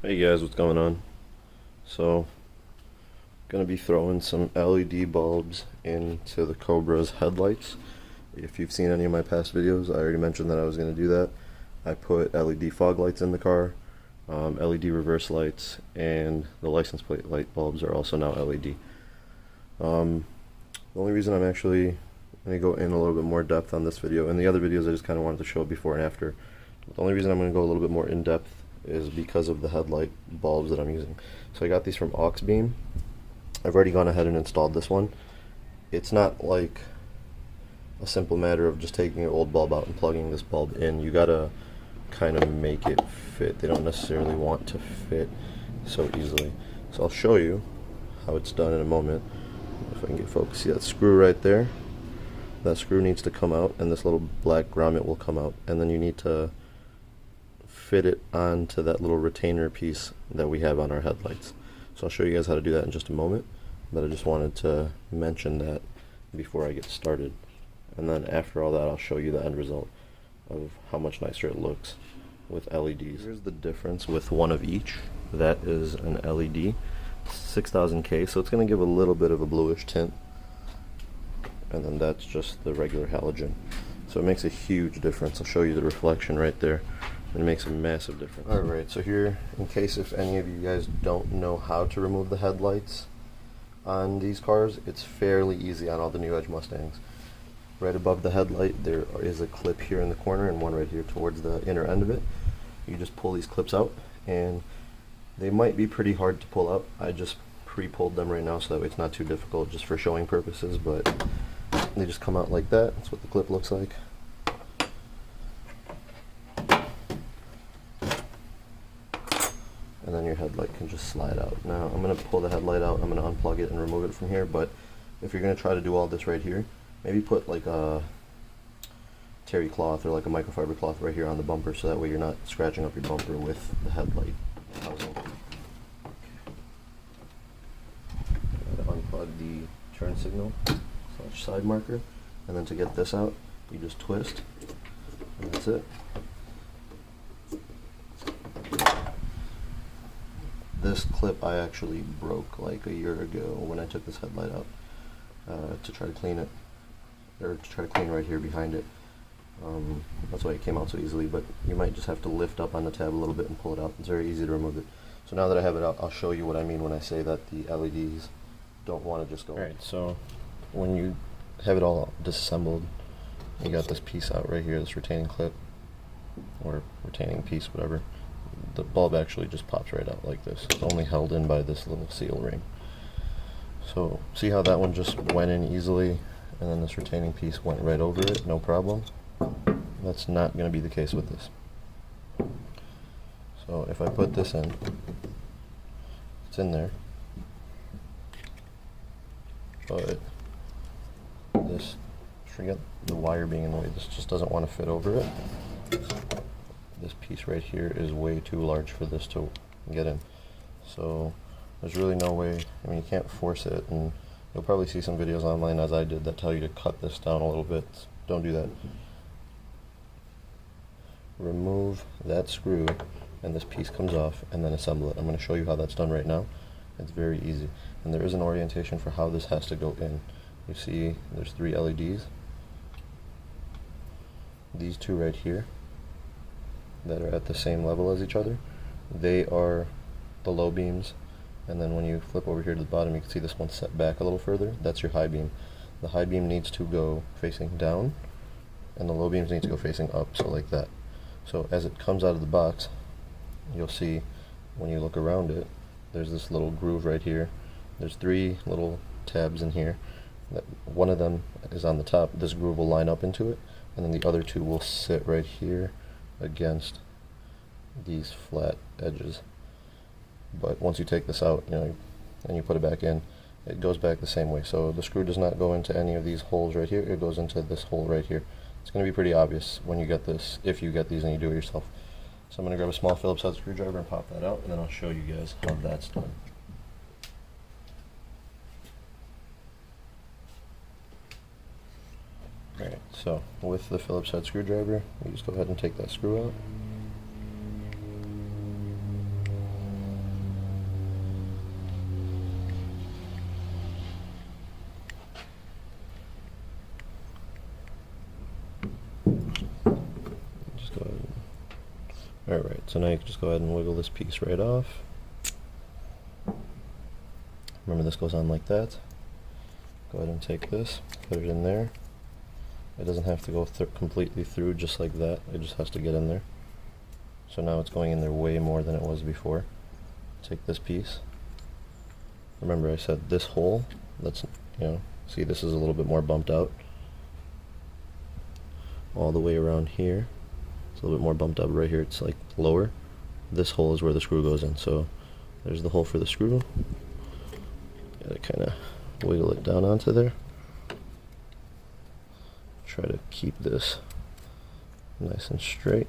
Hey guys, what's going on? So, gonna be throwing some LED bulbs into the Cobra's headlights. If you've seen any of my past videos, I already mentioned that I was gonna do that. I put LED fog lights in the car, LED reverse lights, and the license plate light bulbs are also now LED. The only reason I'm actually gonna go in a little bit more depth on this video, and the other videos I just kind of wanted to show before and after. But the only reason I'm gonna go a little bit more in depth is because of the headlight bulbs that I'm using. So I got these from Auxbeam. I've already gone ahead and installed this one. It's not like a simple matter of just taking an old bulb out and plugging this bulb in. You gotta kind of make it fit. They don't necessarily want to fit so easily. So I'll show you how it's done in a moment. If I can get focused. See that screw right there? That screw needs to come out, and this little black grommet will come out, and then you need to fit it onto that little retainer piece that we have on our headlights. So I'll show you guys how to do that in just a moment, but I just wanted to mention that before I get started. And then after all that, I'll show you the end result of how much nicer it looks with LEDs. Here's the difference with one of each. That is an LED, 6000K, so it's going to give a little bit of a bluish tint. And then that's just the regular halogen. So it makes a huge difference. I'll show you the reflection right there. It makes a massive difference. Alright, so here, in case if any of you guys don't know how to remove the headlights on these cars, it's fairly easy on all the new Edge Mustangs. Right above the headlight there is a clip here in the corner and one right here towards the inner end of it. You just pull these clips out, and they might be pretty hard to pull out. I just pre-pulled them right now so that way it's not too difficult just for showing purposes, but they just come out like that. That's what the clip looks like. And then your headlight can just slide out. Now I'm going to pull the headlight out, I'm going to unplug it and remove it from here, but if you're going to try to do all this right here, maybe put like a terry cloth or like a microfiber cloth right here on the bumper, so that way you're not scratching up your bumper with the headlight housing. Unplug the turn signal / side marker, and then to get this out, you just twist, and that's it. This clip I actually broke like a year ago when I took this headlight out to try to clean it, or to try to clean right here behind it. That's why it came out so easily, but you might just have to lift up on the tab a little bit and pull it out. It's very easy to remove it. So now that I have it out, I'll show you what I mean when I say that the LEDs don't want to just go. Alright, so when you have it all disassembled, you got this piece out right here, this retaining clip, or retaining piece, whatever. The bulb actually just pops right out like this. It's only held in by this little seal ring. So see how that one just went in easily, and then this retaining piece went right over it, no problem? That's not going to be the case with this. So if I put this in, it's in there, but this, forget the wire being in the way, this just doesn't want to fit over it. This piece right here is way too large for this to get in. So there's really no way, I mean, you can't force it, and you'll probably see some videos online, as I did, that tell you to cut this down a little bit. Don't do that. Remove that screw, and this piece comes off, and then assemble it. I'm going to show you how that's done right now. It's very easy. And there is an orientation for how this has to go in. You see there's 3 LEDs. These 2 right here that are at the same level as each other, they are the low beams, and then when you flip over here to the bottom, you can see this one set back a little further. That's your high beam. The high beam needs to go facing down, and the low beams need to go facing up, so like that. So as it comes out of the box, you'll see when you look around it, there's this little groove right here. There's 3 little tabs in here. One of them is on the top. This groove will line up into it, and then the other 2 will sit right here against these flat edges. But once you take this out, you know, and you put it back in, it goes back the same way. So the screw does not go into any of these holes right here, it goes into this hole right here. It's going to be pretty obvious when you get this, if you get these and you do it yourself. So I'm going to grab a small Phillips head screwdriver and pop that out, and then I'll show you guys how that's done. Alright, so with the Phillips head screwdriver, you just go ahead and take that screw out. Alright, so now you can just go ahead and wiggle this piece right off. Remember, this goes on like that. Go ahead and take this, put it in there. It doesn't have to go completely through just like that, it just has to get in there. So now it's going in there way more than it was before. Take this piece. Remember, I said this hole, that's, you know, see, this is a little bit more bumped out. All the way around here, it's a little bit more bumped up. Right here, it's like lower. This hole is where the screw goes in, so there's the hole for the screw. Gotta kind of wiggle it down onto there. Try to keep this nice and straight.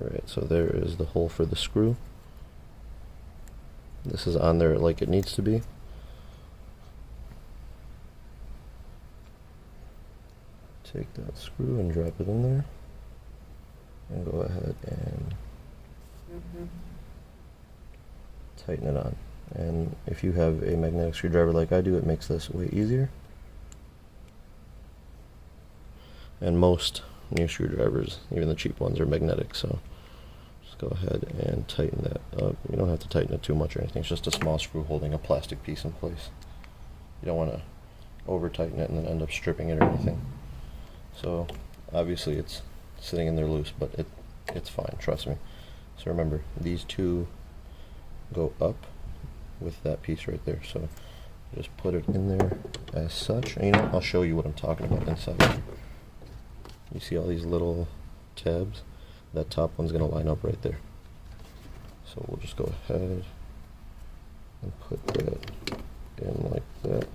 Alright, so there is the hole for the screw. This is on there like it needs to be. Take that screw and drop it in there. And go ahead and tighten it on. And if you have a magnetic screwdriver like I do, it makes this way easier. And most new screwdrivers, even the cheap ones, are magnetic, so just go ahead and tighten that up. You don't have to tighten it too much or anything, it's just a small screw holding a plastic piece in place. You don't want to over tighten it and then end up stripping it or anything. So obviously it's sitting in there loose, but it's fine, trust me. So remember, these two go up with that piece right there, so just put it in there as such. And you know, I'll show you what I'm talking about inside. You see all these little tabs? That top one's going to line up right there. So we'll just go ahead and put that in like that.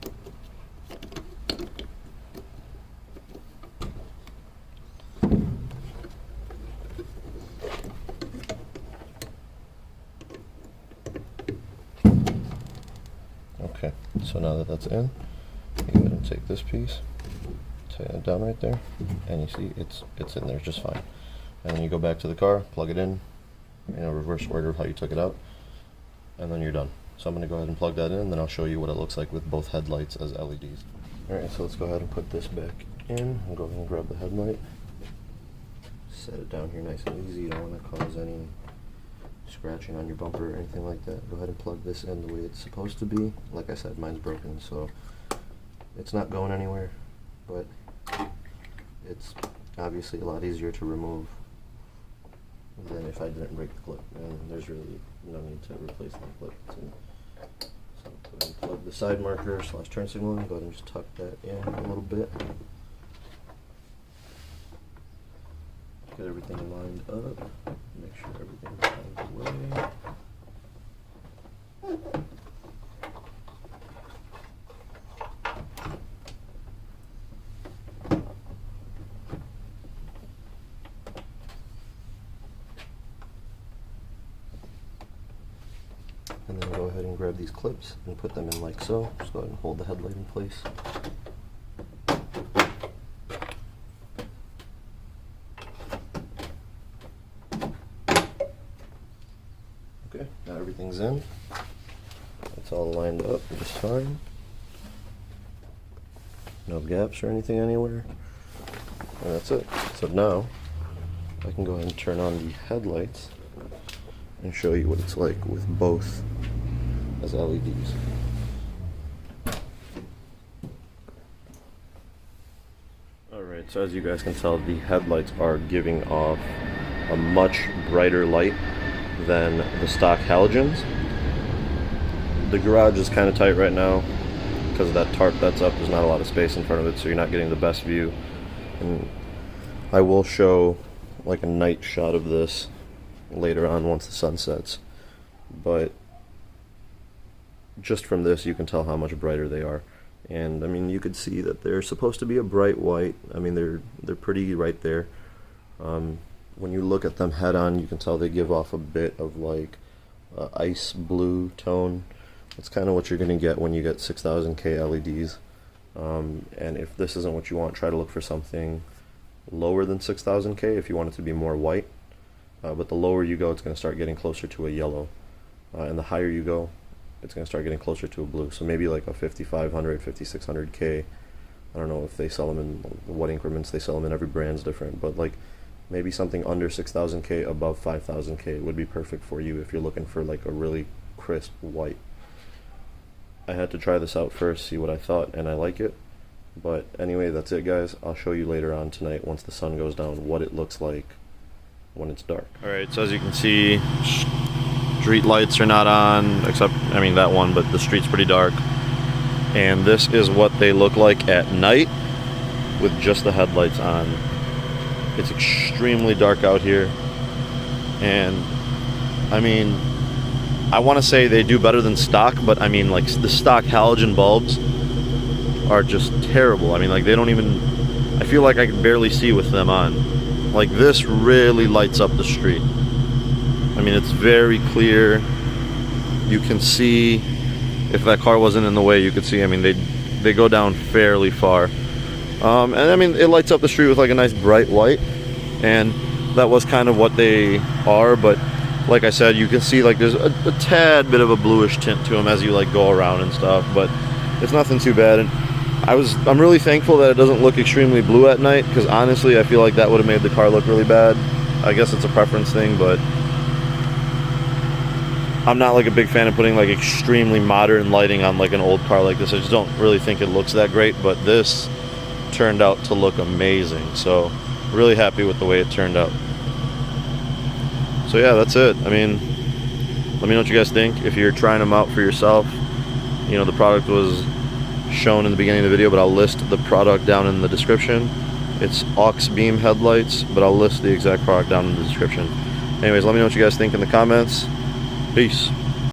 Okay, so now that that's in, you go ahead and take this piece, tighten it down right there, and you see it's in there just fine. And then you go back to the car, plug it in, you know, reverse order of how you took it out, and then you're done. So I'm going to go ahead and plug that in, and then I'll show you what it looks like with both headlights as LEDs. Alright, so let's go ahead and put this back in. I'll go ahead and grab the headlight, set it down here nice and easy. You don't want to cause any scratching on your bumper or anything like that. Go ahead and plug this in the way it's supposed to be. Like I said, mine's broken, so it's not going anywhere, but it's obviously a lot easier to remove than if I didn't break the clip, and there's really no need to replace the clip. So go ahead and plug the side marker / turn signal in. Go ahead and just tuck that in a little bit. Get everything lined up. Make sure everything's out of the way. And then go ahead and grab these clips and put them in like so. Just go ahead and hold the headlight in place. Okay, now everything's in. It's all lined up just fine. No gaps or anything anywhere. And that's it. So now I can go ahead and turn on the headlights and show you what it's like with both as LEDs. Alright, so as you guys can tell, the headlights are giving off a much brighter light than the stock halogens. The garage is kind of tight right now because of that tarp that's up. There's not a lot of space in front of it, so you're not getting the best view. And I will show like a night shot of this later on once the sun sets, but just from this you can tell how much brighter they are. And I mean, you could see that they're supposed to be a bright white. I mean, they're pretty right there. When you look at them head on, you can tell they give off a bit of like ice blue tone. That's kind of what you're going to get when you get 6000K LEDs. And if this isn't what you want, try to look for something lower than 6000K if you want it to be more white. But the lower you go, it's going to start getting closer to a yellow. And the higher you go, it's going to start getting closer to a blue. So maybe like a 5500, 5600K. I don't know if they sell them in what increments they sell them in. Every brand's different. But like Maybe something under 6000K, above 5000K would be perfect for you if you're looking for like a really crisp white. I had to try this out first, see what I thought, and I like it. But anyway, that's it guys. I'll show you later on tonight, once the sun goes down, what it looks like when it's dark. Alright, so as you can see, street lights are not on, except, I mean that one, but the street's pretty dark. And this is what they look like at night with just the headlights on. It's extremely dark out here. And, I mean, I want to say they do better than stock, but I mean, like, the stock halogen bulbs are just terrible. I mean, like, they don't even, I feel like I can barely see with them on. Like, this really lights up the street. I mean, it's very clear. You can see, if that car wasn't in the way, you could see, I mean, they go down fairly far. And I mean, it lights up the street with like a nice bright white, and that was kind of what they are, but like I said, you can see like there's a tad bit of a bluish tint to them as you like go around and stuff, but it's nothing too bad. And I'm really thankful that it doesn't look extremely blue at night, because honestly I feel like that would have made the car look really bad. I guess it's a preference thing, but I'm not like a big fan of putting like extremely modern lighting on like an old car like this. I just don't really think it looks that great, but this turned out to look amazing, so really happy with the way it turned out. So yeah, that's it. I mean, let me know what you guys think. If you're trying them out for yourself, you know, the product was shown in the beginning of the video, but I'll list the product down in the description. It's aux beam headlights, but I'll list the exact product down in the description. Anyways, let me know what you guys think in the comments. Peace.